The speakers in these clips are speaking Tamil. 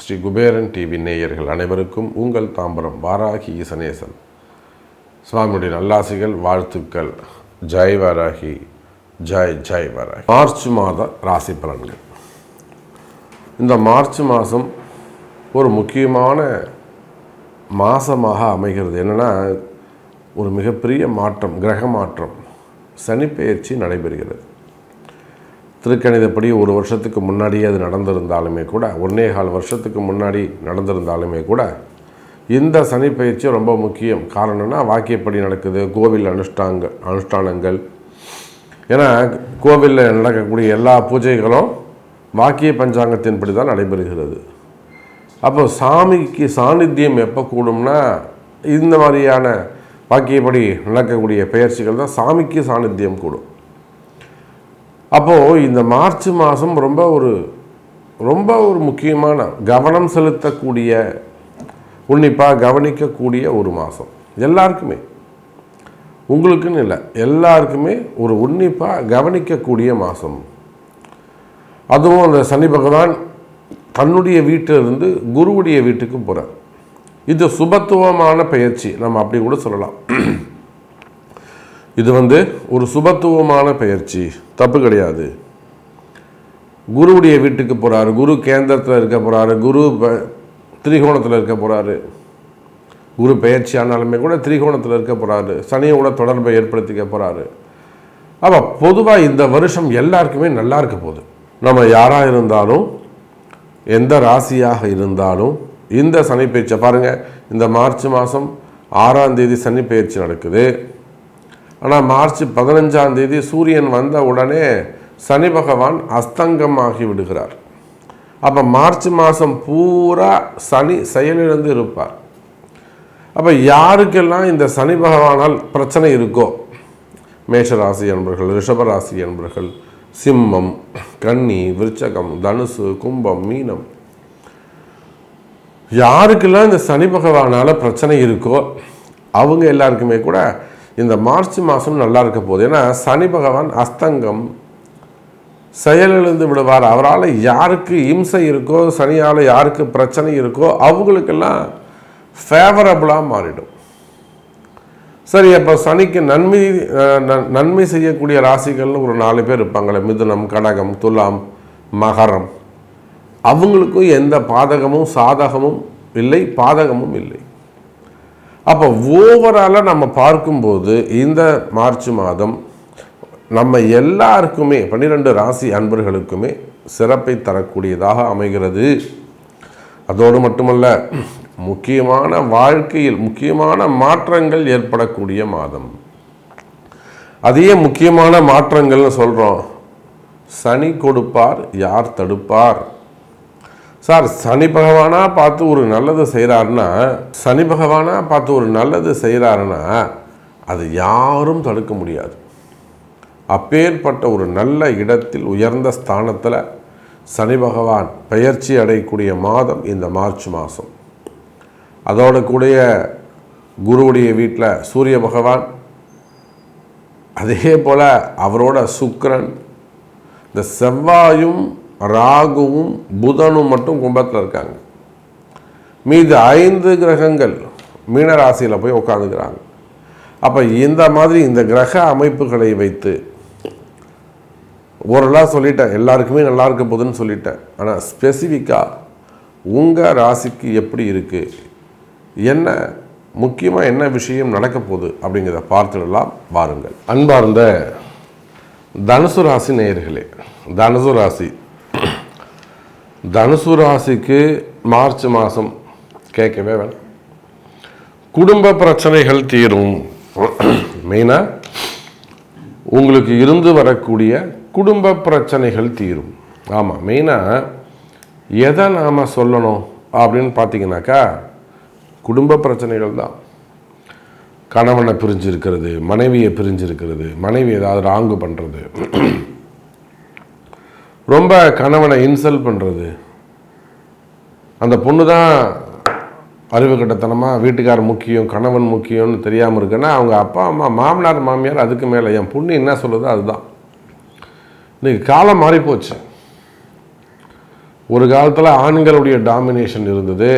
ஸ்ரீ குபேரன் டிவி நேயர்கள் அனைவருக்கும் உங்கள் தாம்பரம் வாராகி ஈசனேசன் சுவாமியுடைய நல்லாசிகள், வாழ்த்துக்கள். ஜெய் வாராகி, ஜெய் ஜெய் வாராகி. மார்ச் மாத ராசி பலன்கள். இந்த மார்ச் மாதம் ஒரு முக்கியமான மாதமாக அமைகிறது. என்னென்னா, ஒரு மிகப்பெரிய மாற்றம், கிரக மாற்றம், சனி பெயர்ச்சி நடைபெறுகிறது. திருக்கணிதப்படி ஒரு வருஷத்துக்கு முன்னாடியே அது நடந்திருந்தாலுமே கூட, 1.25 வருஷத்துக்கு முன்னாடி நடந்திருந்தாலுமே கூட, இந்த சனி பயிற்சி ரொம்ப முக்கியம். காரணம்னா, வாக்கியப்படி நடக்குது, கோவில் அனுஷ்டானங்கள். ஏன்னா கோவிலில் நடக்கக்கூடிய எல்லா பூஜைகளும் வாக்கிய பஞ்சாங்கத்தின்படி தான் நடைபெறுகிறது. அப்போ சாமிக்கு சாநித்தியம் எப்போ கூடும்னா, இந்த மாதிரியான வாக்கியப்படி நடக்கக்கூடிய பயிற்சிகள் தான் சாமிக்கு சாநித்தியம் கூடும். அப்போது இந்த மார்ச் மாதம் ரொம்ப ஒரு முக்கியமான, கவனம் செலுத்தக்கூடிய, உன்னிப்பாக கவனிக்கக்கூடிய ஒரு மாதம். எல்லாருக்குமே, உங்களுக்குன்னு இல்லை, எல்லாருக்குமே ஒரு உன்னிப்பாக கவனிக்கக்கூடிய மாதம். அதுவும் அந்த சனி பகவான் தன்னுடைய வீட்டிலிருந்து குருவுடைய வீட்டுக்கு போகிறார். இது சுபத்துவமான பயிற்சி, நம்ம அப்படி கூட சொல்லலாம். இது ஒரு சுபத்துவமான பயிற்சி, தப்பு கிடையாது. குருவுடைய வீட்டுக்கு போகிறாரு, குரு கேந்திரத்தில் இருக்க போகிறாரு, குரு திரிகோணத்தில் இருக்க போகிறாரு. குரு பயிற்சி ஆனாலுமே கூட திரிகோணத்தில் இருக்க போகிறாரு, சனியோட தொடர்பை ஏற்படுத்திக்க போகிறாரு. அப்போ பொதுவாக இந்த வருஷம் எல்லாருக்குமே நல்லா இருக்க போகுது. நம்ம யாராக இருந்தாலும், எந்த ராசியாக இருந்தாலும், இந்த சனி பயிற்சியை பாருங்கள். இந்த மார்ச் மாதம் 6ஆம் தேதி சனி பயிற்சி நடக்குது. ஆனால் மார்ச் 15ஆம் தேதி சூரியன் வந்த உடனே சனி பகவான் அஸ்தங்கமாகி விடுகிறார். அப்போ மார்ச் மாதம் பூரா சனி செயலிழந்து இருப்பார். அப்போ யாருக்கெல்லாம் இந்த சனி பகவானால் பிரச்சனை இருக்கோ, மேஷராசி என்பர்கள், ரிஷபராசி என்பர்கள், சிம்மம், கன்னி, விருச்சகம், தனுசு, கும்பம், மீனம், யாருக்கெல்லாம் இந்த சனி பகவானால் பிரச்சனை இருக்கோ அவங்க எல்லாருக்குமே கூட இந்த மார்ச் மாதம் நல்லா இருக்க போகுது. ஏன்னா சனி பகவான் அஸ்தங்கம், செயலிழந்து விடுவார். அவரால் யாருக்கு இம்சை இருக்கோ, சனியால் யாருக்கு பிரச்சனை இருக்கோ அவங்களுக்கெல்லாம் ஃபேவரபுளாக மாறிடும். சரி, அப்போ சனிக்கு நன்மை செய்யக்கூடிய ராசிகள்னு ஒரு 4 பேர் இருப்பாங்களே, மிதுனம், கடகம், துலாம், மகரம். அவங்களுக்கும் எந்த பாதகமும் சாதகமும் இல்லை, பாதகமும் இல்லை. அப்போ ஓவராலாக நம்ம பார்க்கும்போது இந்த மார்ச் மாதம் நம்ம எல்லாருக்குமே, 12 ராசி அன்பர்களுக்குமே சிறப்பை தரக்கூடியதாக அமைகிறது. அதோடு மட்டுமல்ல, முக்கியமான வாழ்க்கையில் முக்கியமான மாற்றங்கள் ஏற்படக்கூடிய மாதம். அதே முக்கியமான மாற்றங்கள்னு சொல்கிறோம். சனி கொடுப்பார், யார் தடுப்பார்? சார், சனி பகவானாக பார்த்து ஒரு நல்லது செய்கிறாருன்னா அது யாரும் தடுக்க முடியாது. அப்பேற்பட்ட ஒரு நல்ல இடத்தில், உயர்ந்த ஸ்தானத்தில் சனி பகவான் பெயர்ச்சி அடையக்கூடிய மாதம் இந்த மார்ச் மாதம். அதோட கூடிய குருவுடைய வீட்டில் சூரிய பகவான், அதே போல் அவரோட சுக்கிரன், இந்த செவ்வாயும் ராகுவும் புதனும் மட்டும் கும்பத்தில் இருக்காங்க. மீது 5 கிரகங்கள் மீனராசியில் போய் உட்காந்துக்கிறாங்க. அப்போ இந்த மாதிரி இந்த கிரக அமைப்புகளை வைத்து ஓரளவு சொல்லிட்டேன், எல்லாருக்குமே நல்லா இருக்க போகுதுன்னு சொல்லிட்டேன். ஆனால் ஸ்பெசிஃபிக்காக உங்கள் ராசிக்கு எப்படி இருக்குது, என்ன முக்கியமாக என்ன விஷயம் நடக்க போகுது அப்படிங்கிறத பார்த்துடலாம் வாருங்கள். அன்பார்ந்த தனுசு ராசி நேயர்களே, தனுசு ராசிக்கு மார்ச் மாதம் கேட்கவே வேணாம். குடும்ப பிரச்சனைகள் தீரும். மெயினாக உங்களுக்கு இருந்து வரக்கூடிய குடும்ப பிரச்சனைகள் தீரும். ஆமாம், மெயினாக எதை நாம் சொல்லணும் அப்படின்னு பார்த்தீங்கன்னாக்கா, குடும்ப பிரச்சனைகள் தான். கணவனை பிரிஞ்சிருக்கிறது, மனைவியை பிரிஞ்சிருக்கிறது, மனைவி ஏதாவது ராங்கு பண்ணுறது, ரொம்ப கணவனை இன்சல்ட் பண்ணுறது, அந்த பொண்ணு தான் அறிவு கட்டத்தனமாக வீட்டுக்கார் முக்கியம், கணவன் முக்கியம்னு தெரியாமல் இருக்குன்னா அவங்க அப்பா அம்மா, மாமனார் மாமியார் அதுக்கு மேலே, என் பொண்ணு என்ன சொல்லுதோ அதுதான். இன்னைக்கு காலம் மாறிப்போச்சு. ஒரு காலத்தில் ஆண்களுடைய டாமினேஷன் இருந்தது,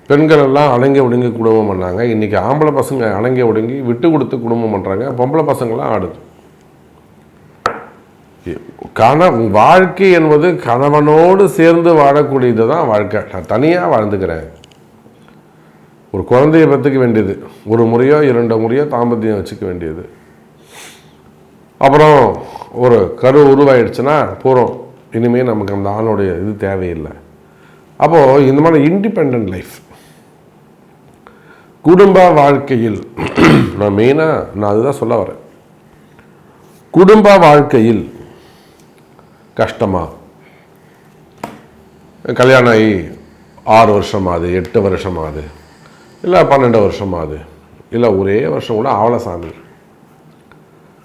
பெண்கள் எல்லாம் அடங்கி ஒடுங்கி குடும்பம் பண்ணாங்க. இன்றைக்கி ஆம்பளை பசங்க அடங்கி ஒடுங்கி விட்டு கொடுத்து குடும்பம் பண்ணுறாங்க. பொம்பளை பசங்களாம் ஆடுது. வாழ்க்கை என்பது கணவனோடு சேர்ந்து வாழக்கூடியது தான் வாழ்க்கை. நான் தனியாக வாழ்ந்துக்கிறேன். ஒரு குழந்தைய பெற்றுக்க வேண்டியது, ஒரு முறையோ 2 முறையோ தாம்பத்தியம் வச்சுக்க வேண்டியது. அப்புறம் ஒரு கரு உருவாயிடுச்சுன்னா போகிறோம், இனிமேல் நமக்கு அந்த ஆணுடைய இது தேவையில்லை. அப்போது இந்த மாதிரி இண்டிபெண்ட் லைஃப் குடும்ப வாழ்க்கையில் நான் அதுதான் சொல்ல வரேன். குடும்ப வாழ்க்கையில் கஷ்டமா? கல்யாணம் ஆகி 6 வருஷமாகுது, 8 வருஷமாகுது, இல்லை 12 வருஷமாகுது, இல்லை ஒரே வருஷம் கூட ஆவல சாமி.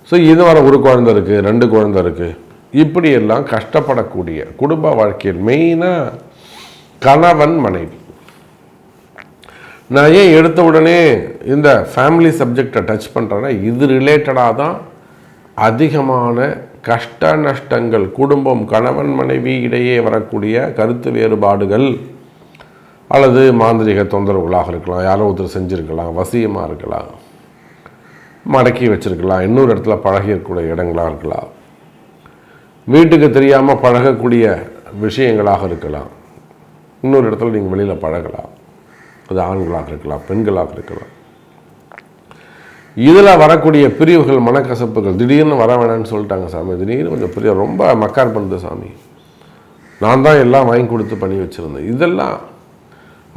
ஸோ இது வர ஒரு குழந்தை இருக்குது, 2 குழந்தை இருக்குது. இப்படியெல்லாம் கஷ்டப்படக்கூடிய குடும்ப வாழ்க்கையில் மெயினாக கணவன் மனைவி. நான் ஏன் எடுத்த உடனே இந்த ஃபேமிலி சப்ஜெக்டை டச் பண்ணுறேன்னா, இது ரிலேட்டடாக தான் அதிகமான கஷ்ட நஷ்டங்கள், குடும்பம் கணவன் மனைவி இடையே வரக்கூடிய கருத்து வேறுபாடுகள் அல்லது மாந்திரிக தொந்தரவுகளாக இருக்கலாம், யாரோ ஒருத்தர் செஞ்சுருக்கலாம், வசியமாக இருக்கலாம், மடக்கி வச்சுருக்கலாம், இன்னொரு இடத்துல பழகக்கூடிய இடங்களாக இருக்கலாம், வீட்டுக்கு தெரியாமல் பழகக்கூடிய விஷயங்களாக இருக்கலாம், இன்னொரு இடத்துல நீங்கள் வெளியில் பழகலாம். அது ஆண்களாக இருக்கலாம், பெண்களாக இருக்கலாம். இதில் வரக்கூடிய பிரிவுகள், மனக்கசப்புகள், திடீர்னு வர வேணான்னு சொல்லிட்டாங்க சாமி, திடீர்னு கொஞ்சம் பிரிவு ரொம்ப மக்கார் பண்ணுது சாமி, நான் தான் எல்லாம் வாங்கி கொடுத்து பண்ணி வச்சுருந்தேன், இதெல்லாம்.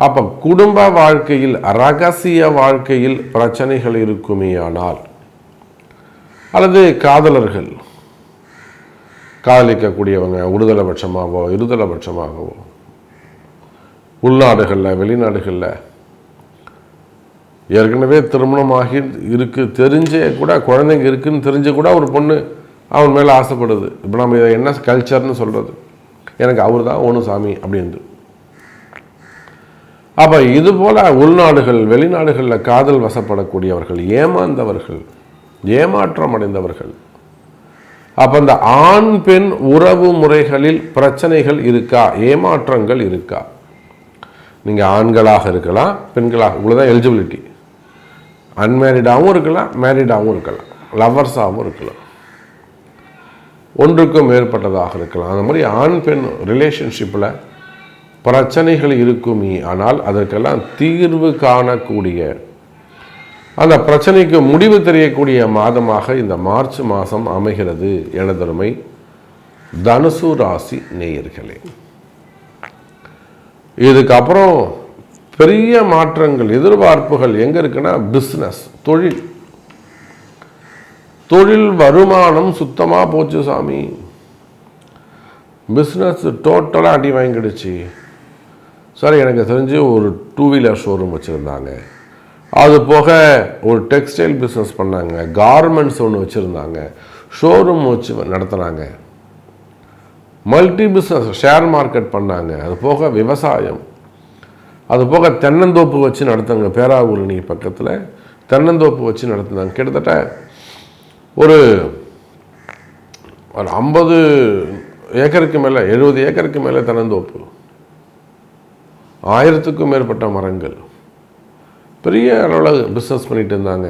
அப்போ குடும்ப வாழ்க்கையில், ரகசிய வாழ்க்கையில் பிரச்சனைகள் இருக்குமேயானால், அல்லது காதலர்கள் காதலிக்கக்கூடியவங்க ஒருதலை பட்சமாகவோ இருதலை பட்சமாகவோ, உள்நாடுகளில் வெளிநாடுகளில் ஏற்கனவே திருமணமாகி தெரிஞ்சே கூட, குழந்தைங்க இருக்குன்னு தெரிஞ்சு கூட ஒரு பொண்ணு அவன் மேலே ஆசைப்படுது. இப்போ நம்ம இதை என்ன கல்ச்சர்னு சொல்கிறது? எனக்கு அவர் தான் ஒன்று சாமி அப்படின்ட்டு. அப்போ இது போல் உள்நாடுகள் வெளிநாடுகளில் காதல் வசப்படக்கூடியவர்கள், ஏமாந்தவர்கள், ஏமாற்றம் அடைந்தவர்கள். அப்போ இந்த ஆண் பெண் உறவு முறைகளில் பிரச்சனைகள் இருக்கா, ஏமாற்றங்கள் இருக்கா? நீங்கள் ஆண்களாக இருக்கலாம், பெண்களாக, உங்களுக்கு தான் எலிஜிபிலிட்டி. அன்மேரிடாகவும் இருக்கலாம், மேரிடாகவும் இருக்கலாம், லவ்வர்ஸாகவும் இருக்கலாம், ஒன்றுக்கும் மேற்பட்டதாக இருக்கலாம். அந்த மாதிரி ஆண் பெண் ரிலேஷன்ஷிப்பில் பிரச்சனைகள் இருக்குமே, ஆனால் அதற்கெல்லாம் தீர்வு காணக்கூடிய, அந்த பிரச்சனைக்கு முடிவு தெரியக்கூடிய மாதமாக இந்த மார்ச் மாதம் அமைகிறது எனதருமை தனுசு ராசி நேயர்களே. இதுக்கப்புறம் பெரிய மாற்றங்கள், எதிர்பார்ப்புகள் எங்கே இருக்குன்னா, பிஸ்னஸ், தொழில் வருமானம் சுத்தமாக போச்சு சாமி. பிஸ்னஸ் டோட்டலாக அடி வாங்கிடுச்சு. சார் எனக்கு தெரிஞ்சு ஒரு 2 வீலர் ஷோரூம் வச்சுருந்தாங்க, அது போக ஒரு டெக்ஸ்டைல் பிஸ்னஸ் பண்ணாங்க, கார்மெண்ட்ஸ் ஒன்று வச்சுருந்தாங்க, ஷோரூம் வச்சு நடத்துனாங்க, மல்டி பிஸ்னஸ் ஷேர் மார்க்கெட் பண்ணாங்க, அது போக விவசாயம், அது போக தென்னந்தோப்பு வச்சு நடத்துங்க. பேராவூரணி பக்கத்தில் தென்னந்தோப்பு வச்சு நடத்துனாங்க. கிட்டத்தட்ட ஒரு 50 ஏக்கருக்கு மேலே, 70 ஏக்கருக்கு மேலே தென்னந்தோப்பு, 1000க்கும் மேற்பட்ட மரங்கள், பெரிய அளவில் பிஸ்னஸ் பண்ணிட்டு இருந்தாங்க.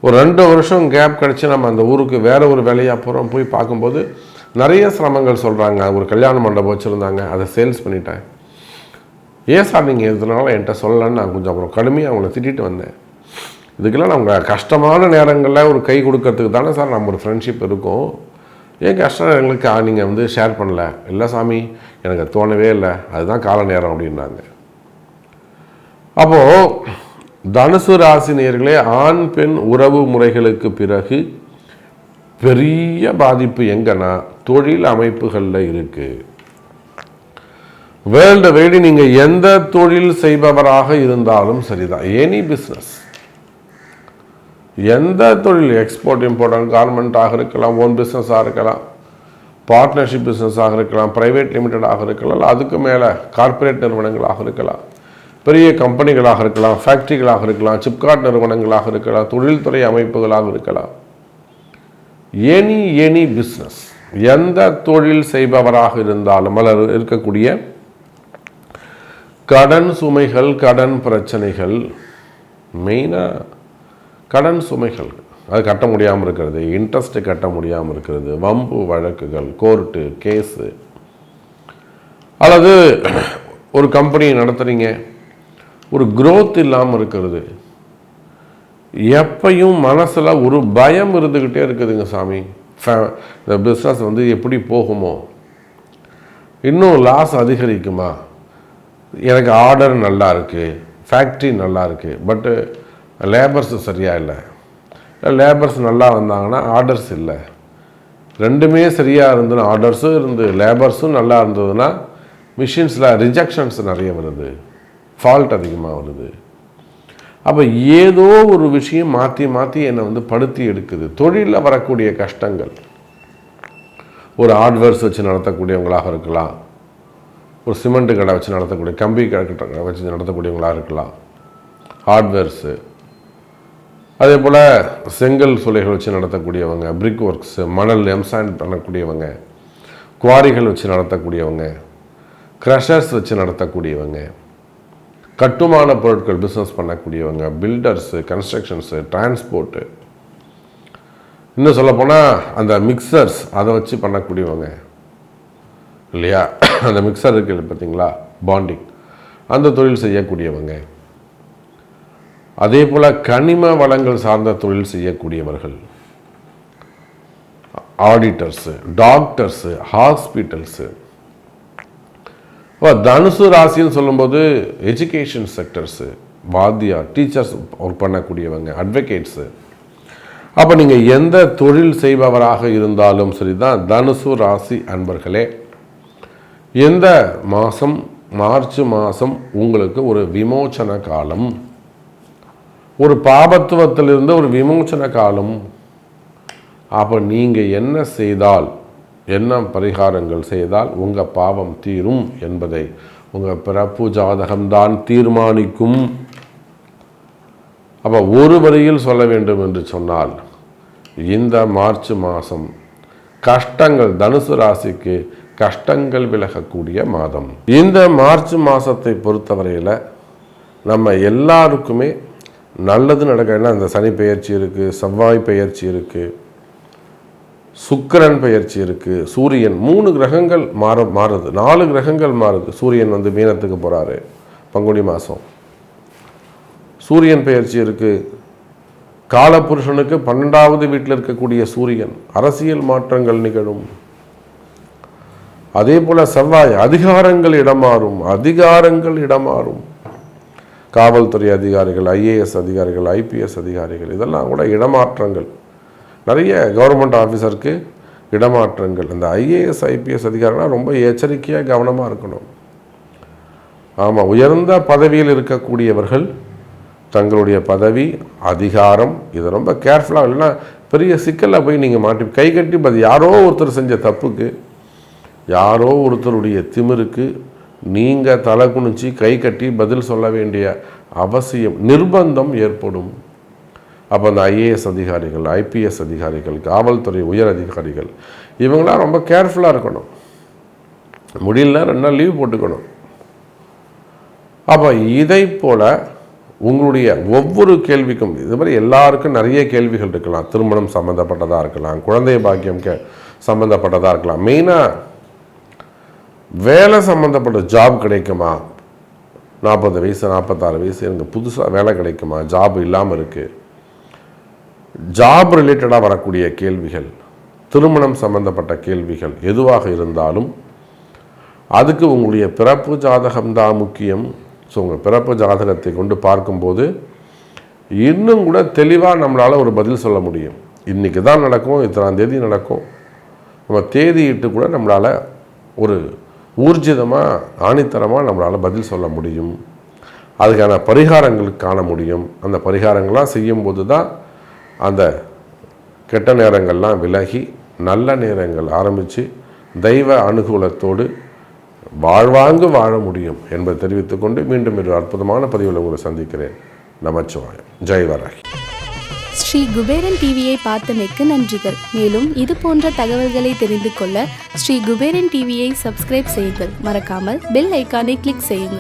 ஒரு 2 வருஷம் கேப் கிடச்சி நம்ம அந்த ஊருக்கு வேறு ஒரு வேலையாக போகிறோம். போய் பார்க்கும்போது நிறைய சிரமங்கள் சொல்கிறாங்க. ஒரு கல்யாண மண்டபம் வச்சுருந்தாங்க, அதை சேல்ஸ் பண்ணிட்டேன். ஏன் சார் நீங்கள் இதனால என்கிட்ட சொல்லலைன்னு நான் கொஞ்சம் அப்புறம் கடுமையாக அவங்கள திட்டிட்டு வந்தேன். இதுக்கெல்லாம் நம்ம கஷ்டமான நேரங்களில் ஒரு கை கொடுக்கறதுக்கு தானே சார் நம்ம ஒரு ஃப்ரெண்ட்ஷிப் இருக்கும். ஏன் கஷ்ட நேரங்களுக்கு நீங்கள் ஷேர் பண்ணல? இல்லை சாமி எனக்கு தோணவே இல்லை, அதுதான் கால நேரம் அப்படின்னாங்க. அப்போது தனுசு ராசி நேயர்களே, ஆண் பெண் உறவு முறைகளுக்கு பிறகு பெரிய பாதிப்பு எங்கன்னா தொழில் அமைப்புகளில் இருக்குது. வேர்ல்டு வைடு நீங்கள் எந்த தொழில் செய்பவராக இருந்தாலும் சரிதான், எனி பிஸ்னஸ், எந்த தொழில், எக்ஸ்போர்ட் இம்போர்ட் கார்மெண்ட்டாக இருக்கலாம், ஓன் பிஸ்னஸாக இருக்கலாம், பார்ட்னர்ஷிப் பிஸ்னஸாக இருக்கலாம், ப்ரைவேட் லிமிட்டடாக இருக்கலாம், அதுக்கு மேலே கார்ப்பரேட் நிறுவனங்களாக இருக்கலாம், பெரிய கம்பெனிகளாக இருக்கலாம், ஃபேக்ட்ரிகளாக இருக்கலாம், சிப்காட் நிறுவனங்களாக இருக்கலாம், தொழில்துறை அமைப்புகளாக இருக்கலாம், எனி பிஸ்னஸ், எந்த தொழில் செய்பவராக இருந்தாலும் அல்லது இருக்கக்கூடிய கடன் சுமைகள், கடன் பிரச்சனைகள், மெயினாக கடன் சுமைகள், அது கட்ட முடியாமல் இருக்கிறது, இன்ட்ரெஸ்ட் கட்ட முடியாமல் இருக்கிறது, வம்பு வழக்குகள், கோர்ட்டு கேஸு, அல்லது ஒரு கம்பெனி நடத்துகிறீங்க, ஒரு growth இல்லாமல் இருக்கிறது, எப்பையும் மனசில் ஒரு பயம் இருந்துக்கிட்டே இருக்குதுங்க சாமி. இந்த பிஸ்னஸ் எப்படி போகுமோ, இன்னும் லாஸ் அதிகரிக்குமா, எனக்கு ஆர்டர் நல்லா இருக்குது, ஃபேக்ட்ரி நல்லா இருக்குது, பட்டு லேபர்ஸ் சரியாக இல்லை, லேபர்ஸ் நல்லா வந்தாங்கன்னா ஆர்டர்ஸ் இல்லை, ரெண்டுமே சரியாக இருந்ததுன்னா ஆர்டர்ஸும் இருந்து லேபர்ஸும் நல்லா இருந்ததுன்னா மிஷின்ஸில் ரிஜெக்ஷன்ஸ் நிறைய வருது, ஃபால்ட் அதிகமாக வருது. அப்போ ஏதோ ஒரு விஷயம் மாற்றி என்னை படுத்தி எடுக்குது. தொழிலில் வரக்கூடிய கஷ்டங்கள், ஒரு ஹார்ட்வேர்ஸ் வச்சு நடத்தக்கூடியவங்களாக இருக்கலாம், ஒரு சிமெண்ட்டு கடை வச்சு நடத்தக்கூடிய, கம்பி கடை வச்சு நடத்தக்கூடியவங்களாக இருக்கலாம், ஹார்ட்வேர்ஸு, அதே போல் செங்கல் சூளைகள் வச்சு நடத்தக்கூடியவங்க, பிரிக் ஒர்க்ஸு, மணல் எம்சாண்ட் பண்ணக்கூடியவங்க, குவாரிகள் வச்சு நடத்தக்கூடியவங்க, க்ரஷர்ஸ் வச்சு நடத்தக்கூடியவங்க, கட்டுமான பொருட்கள் பிஸ்னஸ் பண்ணக்கூடியவங்க, பில்டர்ஸு, கன்ஸ்ட்ரக்ஷன்ஸு, டிரான்ஸ்போர்ட்டு, இன்னும் சொல்லப்போனால் அந்த மிக்சர்ஸ் அதை வச்சு பண்ணக்கூடியவங்க இல்லையா, அந்த மிக்சர் இருக்குது பார்த்தீங்களா, பாண்டிங், அந்த தொழில் செய்யக்கூடியவங்க, அதே போல் கனிம வளங்கள் சார்ந்த தொழில் செய்யக்கூடியவர்கள், ஆடிட்டர்ஸு, டாக்டர்ஸு, ஹாஸ்பிட்டல்ஸு. தனுசு ராசின்னு சொல்லும்போது எஜுகேஷன் செக்டர்ஸு, வாத்தியார், டீச்சர்ஸ் ஒர்க் பண்ணக்கூடியவங்க, அட்வொகேட்ஸு. அப்போ நீங்கள் எந்த தொழில் செய்பவராக இருந்தாலும் சரி தான் தனுசு ராசி அன்பர்களே, எந்த மாதம், மார்ச் மாதம் உங்களுக்கு ஒரு விமோச்சன காலம், ஒரு பாபத்துவத்திலிருந்து ஒரு விமோச்சன காலம். அப்போ நீங்கள் என்ன செய்தால், என்ன பரிகாரங்கள் செய்தால் உங்கள் பாவம் தீரும் என்பதை உங்கள் பிறப்பு ஜாதகம்தான் தீர்மானிக்கும். அப்போ ஒரு வரியில் சொல்ல வேண்டும் என்று சொன்னால், இந்த மார்ச் மாதம் கஷ்டங்கள், தனுசு ராசிக்கு கஷ்டங்கள் விலகக்கூடிய மாதம். இந்த மார்ச் மாதத்தை பொறுத்தவரையில் நம்ம எல்லாருக்குமே நல்லது நடக்க. ஏன்னா இந்த சனி பெயர்ச்சி இருக்குது, செவ்வாய் பெயர்ச்சி இருக்குது, சுக்கிரன் பெயர்ச்சி இருக்குது, சூரியன், 3 கிரகங்கள் மாறுது, 4 கிரகங்கள் மாறுது. சூரியன் மீனத்துக்கு போகிறாரு பங்குனி மாதம், சூரியன் பெயர்ச்சி இருக்குது. காலபுருஷனுக்கு 12வது வீட்டில் இருக்கக்கூடிய சூரியன், அரசியல் மாற்றங்கள் நிகழும். அதே போல் செவ்வாய், அதிகாரங்கள் இடமாறும். காவல்துறை அதிகாரிகள், ஐஏஎஸ் அதிகாரிகள், ஐபிஎஸ் அதிகாரிகள், இதெல்லாம் கூட இடமாற்றங்கள். நிறைய கவர்மெண்ட் ஆஃபீஸருக்கு இடமாற்றங்கள். அந்த ஐஏஎஸ் ஐபிஎஸ் அதிகாரிகள்லாம் ரொம்ப எச்சரிக்கையாக கவனமாக இருக்கணும். ஆமாம், உயர்ந்த பதவியில் இருக்கக்கூடியவர்கள் தங்களுடைய பதவி, அதிகாரம், இதை ரொம்ப கேர்ஃபுல்லாக, இல்லைன்னா பெரிய சிக்கலில் போய் நீங்கள் மாட்டி கை கட்டி, யாரோ ஒருத்தர் செஞ்ச தப்புக்கு, யாரோ ஒருத்தருடைய திமிருக்கு நீங்கள் தலை குனிச்சு கை கட்டி பதில் சொல்ல வேண்டிய அவசியம், நிர்பந்தம் ஏற்படும். அப்போ அந்த ஐஏஎஸ் அதிகாரிகள், ஐபிஎஸ் அதிகாரிகள், காவல்துறை உயர் அதிகாரிகள், இவங்களாம் ரொம்ப கேர்ஃபுல்லாக இருக்கணும். முடியலனா 2 நாள் லீவ் போட்டுக்கணும். அப்போ இதை போல் உங்களுடைய ஒவ்வொரு கேள்விக்கும், இது மாதிரி எல்லாருக்கும் நிறைய கேள்விகள் இருக்கலாம். திருமணம் சம்மந்தப்பட்டதாக இருக்கலாம், குழந்தை பாக்கியம் சம்மந்தப்பட்டதாக இருக்கலாம், மெயினாக வேலை சம்மந்தப்பட்ட ஜாப் கிடைக்குமா, 40 வயசு 46 வயசு எனக்கு புதுசாக வேலை கிடைக்குமா, ஜாப் இல்லாமல் இருக்குது, ஜாப் ரிலேட்டடாக வரக்கூடிய கேள்விகள், திருமணம் சம்பந்தப்பட்ட கேள்விகள் எதுவாக இருந்தாலும் அதுக்கு உங்களுடைய பிறப்பு ஜாதகம்தான் முக்கியம். ஸோ உங்கள் பிறப்பு ஜாதகத்தை கொண்டு பார்க்கும்போது இன்னும் கூட தெளிவாக நம்மளால் ஒரு பதில் சொல்ல முடியும். இன்றைக்கி தான் நடக்கும், இத்தனாம் தேதி நடக்கும், நம்ம தேதியிட்டு கூட நம்மளால் ஒரு ஊர்ஜிதமாக ஆணித்தரமாக நம்மளால் பதில் சொல்ல முடியும். அதுக்கான பரிகாரங்கள் காண முடியும். அந்த பரிகாரங்கள்லாம் செய்யும்போது தான் அந்த கெட்ட நேரங்கள்லாம் விலகி நல்ல நேரங்கள் ஆரம்பித்து தெய்வ அனுகூலத்தோடு வாழ்வாங்கு வாழ முடியும் என்பதை தெரிவித்துக்கொண்டு மீண்டும் ஒரு அற்புதமான பதிவில் உங்களை சந்திக்கிறேன். நமச்சிவாயம். ஜெய் வராகி. ஸ்ரீ குபேரன் டிவியை பார்த்தமைக்கு நன்றிகள். மேலும் இது போன்ற தகவல்களை தெரிந்து கொள்ள ஸ்ரீ குபேரன் டிவியை சப்ஸ்கிரைப் செய்யுங்கள். மறக்காமல் பெல் ஐக்கானை கிளிக் செய்யுங்கள்.